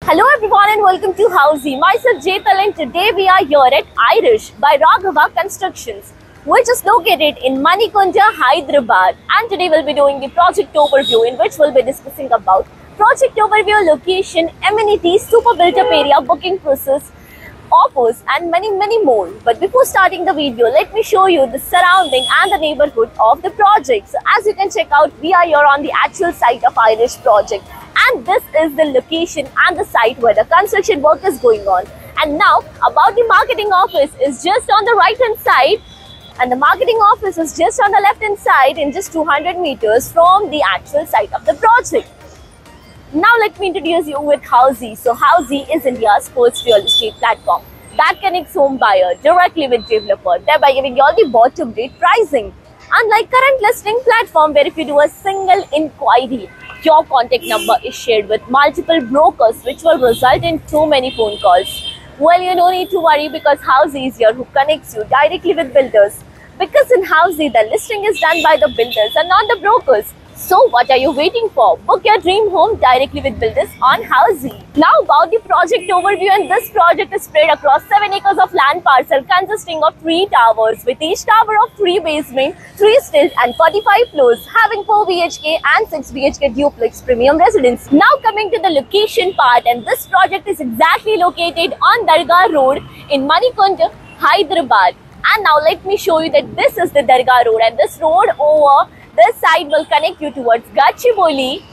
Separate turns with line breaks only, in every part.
Hello everyone and welcome to Housey. Myself Jetal and today we are here at Irish by Raghava Constructions, which is located in Manikonda, Hyderabad. And today we'll be doing the project overview, in which we'll be discussing about project overview, location, amenities, super built-up area, booking process, offers and many more. But before starting the video, let me show you the surrounding and the neighborhood of the project. So as you can check out, we are here on the actual site of Irish project, and this is the location and the site where the construction work is going on. And now about the marketing office is just on the right hand side, and the marketing office is just on the left hand side in just 200 meters from the actual site of the project. Now let me introduce you with Housey. So Housey is India's first real estate platform that connects home buyer directly with developer, thereby giving you all the bottom rate pricing. Unlike current listing platform where if you do a single inquiry, your contact number is shared with multiple brokers, which will result in too many phone calls. Well, you don't need to worry because Housey is here who connects you directly with builders. Because in Housey, the listing is done by the builders and not the brokers. So what are you waiting for? Book your dream home directly with builders on Housey. Now about the project overview, and this project is spread across 7 acres of land parcel consisting of 3 towers with each tower of 3 basements, 3 stills and 45 floors, having 4 BHK and 6 BHK duplex premium residence. Now coming to the location part, and this project is exactly located on Dargah Road in Manikonda, Hyderabad. And now let me show you that this is the Dargah Road, and this road over this side will connect you towards Gachibowli,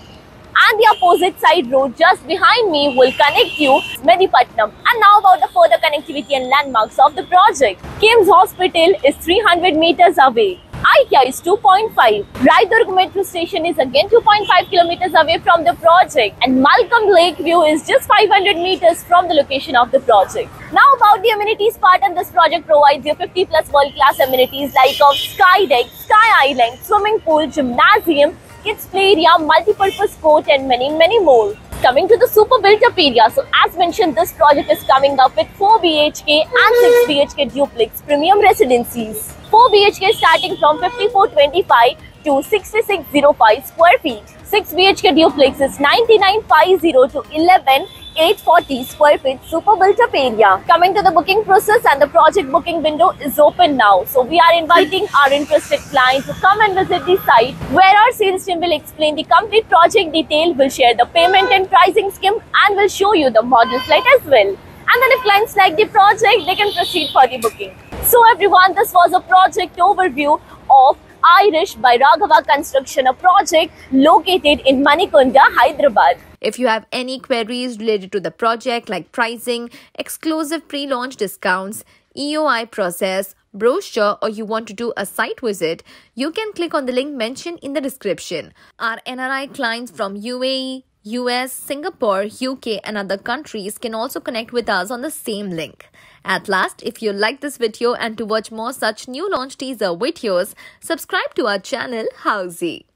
and the opposite side road just behind me will connect you Medipatnam. And now about the further connectivity and landmarks of the project. KIMS Hospital is 300 meters away. IKEA is 2.5. Raidurg metro station is again 2.5 kilometers away from the project, and Malcolm Lakeview is just 500 meters from the location of the project. Now about the amenities part, and this project provides you 50 plus world-class amenities like of sky deck, sky island, swimming pool, gymnasium, kids play area, multi-purpose court and many more. Coming to the super built-up area, so as mentioned, this project is coming up with 4 BHK and 6 BHK duplex premium residencies. 4 BHK starting from 5425 to 6605 square feet. 6 BHK duplex is 9950 to 11840 square feet super built-up area. Coming to the booking process, and the project booking window is open now. So we are inviting our interested client to come and visit the site, where our sales team will explain the complete project detail, will share the payment and pricing scheme, and will show you the model flight as well. And then if clients like the project, they can proceed for the booking. So everyone, this was a project overview of Irish by Raghava Construction, a project located in Manikonda, Hyderabad.
If you have any queries related to the project like pricing, exclusive pre-launch discounts, EOI process, brochure, or you want to do a site visit, you can click on the link mentioned in the description. Our NRI clients from UAE, US, Singapore, UK and other countries can also connect with us on the same link. At last, if you like this video and to watch more such new launch teaser videos, subscribe to our channel Housey.